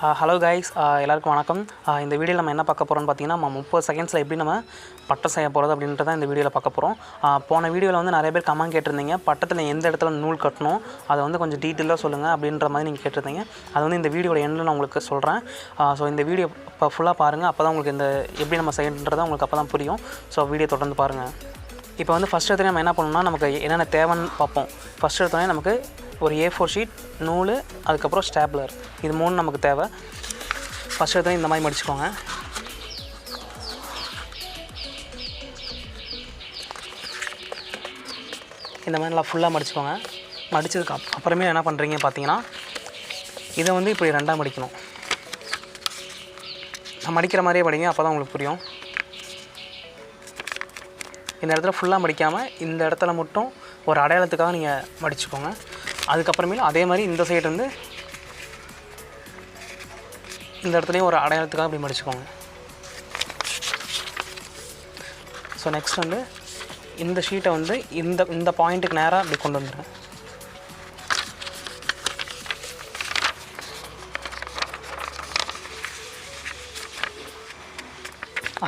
Hello guys, எல்லாருக்கும் வணக்கம். இந்த வீடியோவில் நம்ம என்ன பார்க்க போகிறோம்னு பார்த்தீங்கன்னா, நம்ம 30 செகண்ட்ஸில் எப்படி நம்ம பட்டம் செய்ய போகிறது அப்படின்றத இந்த வீடியோவில் பார்க்க போகிறோம். போன வீடியோவில் வந்து நிறைய பேர் கமெண்ட் கேட்டிருந்தீங்க, பட்டத்தில் எந்த இடத்துல நூல் கட்டணும் அதை வந்து கொஞ்சம் டீட்டெயிலாக சொல்லுங்கள் அப்படின்ற மாதிரி நீங்கள் கேட்டிருந்தீங்க. அது வந்து இந்த வீடியோட எண்டில் நான் உங்களுக்கு சொல்கிறேன். ஸோ இந்த வீடியோ இப்போ ஃபுல்லாக பாருங்கள், அப்போ தான் உங்களுக்கு இந்த எப்படி நம்ம செய்யணுன்றதை உங்களுக்கு அப்போ தான் புரியும். ஸோ வீடியோ தொடர்ந்து பாருங்கள். இப்போ வந்து ஃபஸ்ட் எடுத்து நம்ம என்ன பண்ணணும்னா, நமக்கு என்னென்ன தேவைன்னு பார்ப்போம். ஃபஸ்ட் எடுத்தோடனே நமக்கு ஒரு A4 ஷீட், நூல், அதுக்கப்புறம் ஸ்டாப்லர், இது 3 நமக்கு தேவை. ஃபஸ்ட் எடுத்தோடனே இந்த மாதிரி மடிச்சுக்கோங்க. இந்த மாதிரி நல்லா ஃபுல்லாக மடிச்சுக்கோங்க. மடித்ததுக்கு அப்புறமே என்ன பண்ணுறீங்க பார்த்தீங்கன்னா, இதை வந்து இப்படி 2ஆக மடிக்கணும். நான் மடிக்கிற மாதிரியே படிங்க, அப்போ தான் உங்களுக்கு புரியும். இந்த இடத்துல ஃபுல்லாக மடிக்காமல் இந்த இடத்துல மட்டும் ஒரு அடையாளத்துக்காக நீங்கள் மடிச்சுக்கோங்க. அதுக்கப்புறமேலும் அதே மாதிரி இந்த சைடு வந்து இந்த இடத்துலையும் ஒரு அடையாளத்துக்காக இப்படி மடிச்சுக்கோங்க. ஸோ நெக்ஸ்ட் வந்து இந்த ஷீட்டை வந்து இந்த பாயிண்ட்டுக்கு நேராக அப்படி கொண்டு வந்துடுங்க.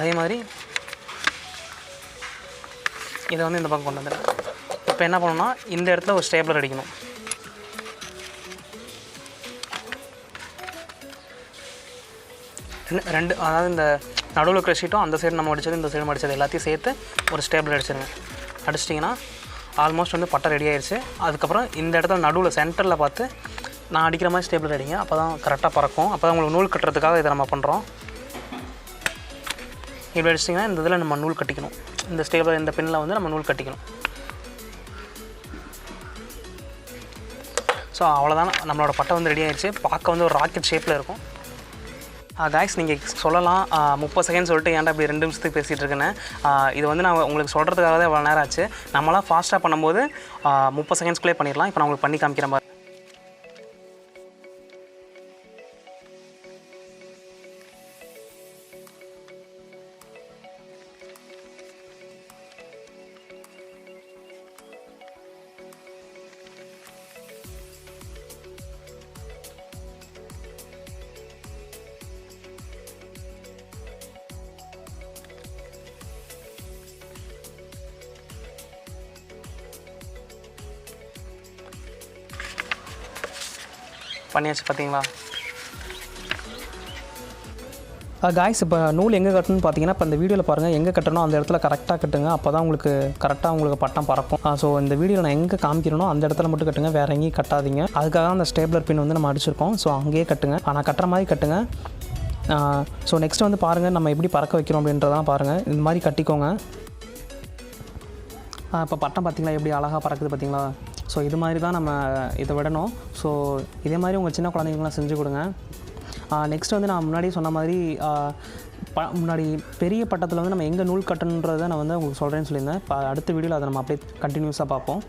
அதே மாதிரி இதை வந்து இந்த பக்கம் கொண்டு வந்துடுங்க. இப்போ என்ன பண்ணணும்னா, இந்த இடத்துல ஒரு ஸ்டேப்லர் அடிக்கணும். ரெண்டு, அதாவது இந்த நடுவில் இருக்கிற ஷீட்டும் அந்த சைடு நம்ம அடித்தது இந்த சைடு அடித்தது எல்லாத்தையும் சேர்த்து ஒரு ஸ்டேப்லர் அடிச்சிருங்க. அடிச்சிட்டிங்கன்னா ஆல்மோஸ்ட் வந்து பட்டை ரெடி ஆயிடுச்சு. அதுக்கப்புறம் இந்த இடத்துல நடுவில் சென்டரில் பார்த்து நான் அடிக்கிற மாதிரி ஸ்டேப்லர் அடிங்க, அப்போ தான் கரெக்டாக பறக்கும். அப்போ தான் உங்களுக்கு நூல் கட்டுறதுக்காக இதை நம்ம பண்ணுறோம். இப்படி அடிச்சிட்டிங்கன்னா இந்த இதில் நம்ம நூல் கட்டிக்கணும். இந்த ஸ்டேப்லர் இந்த பின்னில் வந்து நம்ம நூல் கட்டிக்கணும். ஸோ அவ்வளோதான், நம்மளோட பட்டை வந்து ரெடி ஆகிடுச்சு. பார்க்க வந்து ஒரு ராக்கெட் ஷேப்பில் இருக்கும். கைஸ், நீங்கள் சொல்லலாம் 30 செகண்ட் சொல்லிட்டு ஏன்டா இப்படி 2 நிமிஷத்துக்கு பேசிகிட்டு இருக்கேன்னு. இது வந்து நான் உங்களுக்கு சொல்கிறதுக்காக தான் இவ்வளோ நேரம் ஆச்சு. நம்மளாம் ஃபாஸ்ட்டாக பண்ணும்போது 30 செகண்ட்ஸ்குள்ளே பண்ணிடலாம். இப்போ நான் உங்களுக்கு பண்ணி காமிக்கிற மாதிரி. பண்ணியாச்சு பார்த்தீங்களா? காய்ஸ், இப்போ நூல் எங்கே கட்டணும்னு பார்த்தீங்கன்னா, இப்போ இந்த வீடியோவில் பாருங்கள், எங்கே கட்டணும் அந்த இடத்துல கரெக்டாக கட்டுங்க. அப்போ தான் உங்களுக்கு கரெக்டாக உங்களுக்கு பட்டம் பறக்கும். ஸோ இந்த வீடியோவில் நான் எங்கே காமிக்கிறனோ அந்த இடத்துல மட்டும் கட்டுங்க, வேறு எங்கேயும் கட்டாதீங்க. அதுக்காக அந்த ஸ்டேப்லர் பின் வந்து நம்ம அடிச்சிருக்கோம். ஸோ அங்கேயே கட்டுங்க, ஆனால் கட்டுற மாதிரி கட்டுங்க. ஸோ நெக்ஸ்ட் வந்து பாருங்கள், நம்ம எப்படி பறக்க வைக்கிறோம் அப்படின்றதான் பாருங்கள். இந்த மாதிரி கட்டிக்கோங்க. இப்போ பட்டம் பார்த்திங்களா எப்படி அழகாக பறக்குது பார்த்தீங்களா? ஸோ இது மாதிரி தான் நம்ம இதை விடணும். ஸோ இதே மாதிரி உங்கள் சின்ன குழந்தைங்களாம் செஞ்சு கொடுங்க. நெக்ஸ்ட் வந்து நான் முன்னாடி சொன்ன மாதிரி முன்னாடி பெரிய பட்டத்தில் வந்து நம்ம எங்கே நூல் கட்டணுன்றதை நான் வந்து உங்களுக்கு சொல்கிறேன்னு சொல்லியிருந்தேன். இப்போ அடுத்த வீடியோவில் அதை நம்ம அப்படியே கண்டினியூஸாக பார்ப்போம்.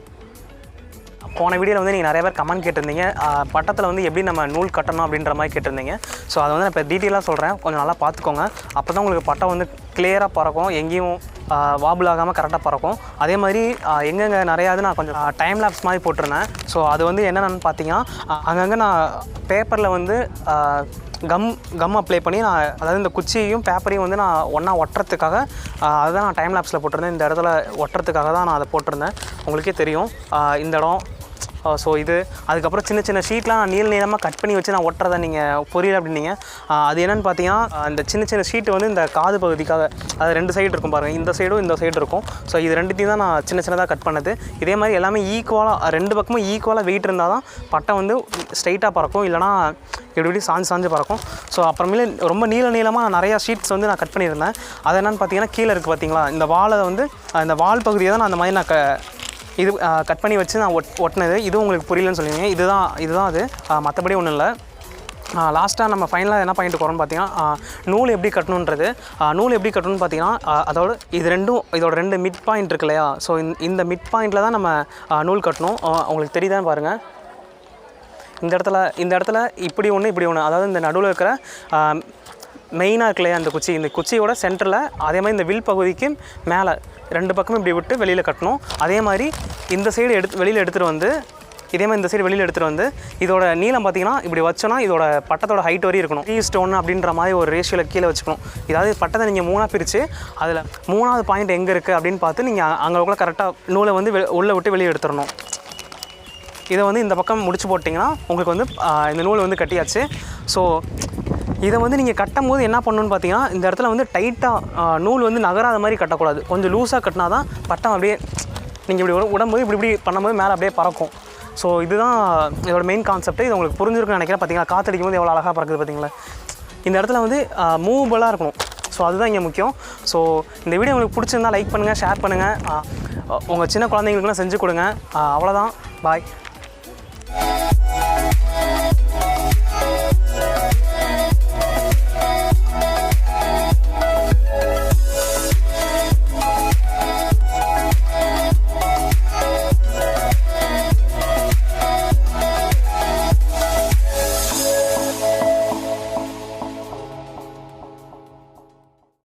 போன வீடியோவில் வந்து நீங்கள் நிறைய பேர் கமெண்ட் கேட்டிருந்தீங்க, பட்டத்தில் வந்து எப்படி நம்ம நூல் கட்டணும் அப்படின்ற மாதிரி கேட்டிருந்தீங்க. ஸோ அதை வந்து நான் இப்போ டீட்டெயிலாக சொல்கிறேன், கொஞ்சம் நல்லா பார்த்துக்கோங்க. அப்போ தான் உங்களுக்கு பட்டம் வந்து கிளியராக பறக்கும், எங்கேயும் வாபிள் ஆகாமல் கரெக்டாக பறக்கும். அதே மாதிரி எங்கெங்கே நிறையாது நான் கொஞ்சம் டைம் லேப்ஸ் மாதிரி போட்டிருந்தேன். ஸோ அது வந்து என்னென்னு பார்த்தீங்கன்னா, அங்கங்கே நான் பேப்பரில் வந்து கம் அப்ளை பண்ணி அதாவது இந்த குச்சியையும் பேப்பரையும் வந்து நான் ஒன்றா ஒட்டுறதுக்காக அதுதான் நான் டைம் லேப்ஸில் போட்டிருந்தேன். இந்த இடத்துல ஒட்டுறதுக்காக தான் நான் அதை போட்டிருந்தேன். உங்களுக்கே தெரியும் இந்த இடம். ஸோ இது அதுக்கப்புறம் சின்ன சின்ன ஷீட்லாம் நான் நீளமாக கட் பண்ணி வச்சு நான் ஒட்டுறதை நீங்கள் புரியல அப்படின்னீங்க. அது என்னென்னு பார்த்தீங்கன்னா, இந்த சின்ன சின்ன ஷீட்டு வந்து இந்த காது பகுதிக்காக, அது 2 சைடு இருக்கும் பாருங்கள், இந்த சைடும் இந்த சைடு இருக்கும். ஸோ இது 2த்தையும் தான் நான் சின்ன சின்னதாக கட் பண்ணது. இதே மாதிரி எல்லாமே ஈக்குவலாக 2 பக்கமும் ஈக்குவலாக வெயிட் இருந்தால் தான் பட்டை வந்து ஸ்ட்ரைட்டாக பறக்கும், இல்லைனா இப்படி சாஞ்சு பறக்கும். ஸோ அப்புறமேலே ரொம்ப நீளமாக நிறையா ஷீட்ஸ் வந்து நான் கட் பண்ணியிருந்தேன். அது என்னென்னு பார்த்தீங்கன்னா, கீழே இருக்குது பார்த்தீங்களா, இந்த வாழை வந்து இந்த வால் பகுதியை தான் நான் அந்த மாதிரி நான் இது கட் பண்ணி வச்சு நான் ஒட்டினது. இதுவும் உங்களுக்கு புரியலன்னு சொல்லுவீங்க. இதுதான் அது, மற்றபடி ஒன்றும் இல்லை. லாஸ்ட்டாக நம்ம ஃபைனலாக என்ன பாயிண்ட் போகிறோம்னு பார்த்தீங்கன்னா, நூல் எப்படி கட்டணுன்றது. நூல் எப்படி கட்டணும்னு பார்த்தீங்கன்னா, அதோட இதோட 2 மிட் பாயிண்ட் இருக்கு இல்லையா? ஸோ இந்த மிட் பாயிண்டில் தான் நம்ம நூல் கட்டணும். உங்களுக்கு தெரியுதான்னு பாருங்கள். இந்த இடத்துல இப்படி ஒன்று, அதாவது இந்த நடுவில் இருக்கிற மெயினாக இருக்கு இல்லையா, இந்த குச்சியோட சென்டரில், அதே மாதிரி இந்த வில் பகுதிக்கு மேலே 2 பக்கமும் இப்படி விட்டு வெளியில் கட்டணும். அதே மாதிரி இந்த சைடு வெளியில் எடுத்துகிட்டு வந்து இதே மாதிரி இந்த சைடு வெளியில் எடுத்துகிட்டு வந்து இதோட நீளம் பார்த்திங்கன்னா இப்படி வச்சோன்னா இதோட பட்டத்தோட ஹைட் வரையும் இருக்கணும். 3:1 அப்படின்ற மாதிரி ஒரு ரேஷியோவில் கீழே வச்சுக்கணும். இதாவது பட்டத்தை நீங்கள் 3ஆக பிரித்து அதில் 3வது பாயிண்ட் எங்கே இருக்குது அப்படின்னு பார்த்து நீங்கள் அங்கே கூட கரெக்டாக நூலை வந்து உள்ளே விட்டு வெளியே எடுத்துடணும். இதை வந்து இந்த பக்கம் முடிச்சு போட்டிங்கன்னா உங்களுக்கு வந்து இந்த நூல் வந்து கட்டியாச்சு. ஸோ இதை வந்து நீங்கள் கட்டும் போது என்ன பண்ணணுன்னு பார்த்தீங்கன்னா இந்த இடத்துல வந்து டைட்டாக நூல் வந்து நகராத மாதிரி கட்டக்கூடாது. கொஞ்சம் லூஸாக கட்டினா தான் பட்டம் அப்படியே நீங்கள் இப்படி உடம்போது இப்படி பண்ணும்போது மேலே அப்படியே பறக்கும். ஸோ இதுதான் இதோட மெயின் கான்செப்ட். இது உங்களுக்கு புரிஞ்சிருக்குன்னு நினைக்கிறேன். பார்த்தீங்களா காற்றடிக்கும் போது எவ்வளோ அழகாக பறக்குது பார்த்தீங்களா. இந்த இடத்துல வந்து மூவபுளாக இருக்கணும். ஸோ அதுதான் இங்கே முக்கியம். ஸோ இந்த வீடியோ உங்களுக்கு பிடிச்சிருந்தா லைக் பண்ணுங்கள், ஷேர் பண்ணுங்கள், உங்கள் சின்ன குழந்தைங்களுக்குலாம் செஞ்சு கொடுங்க. அவ்வளோதான். பாய்.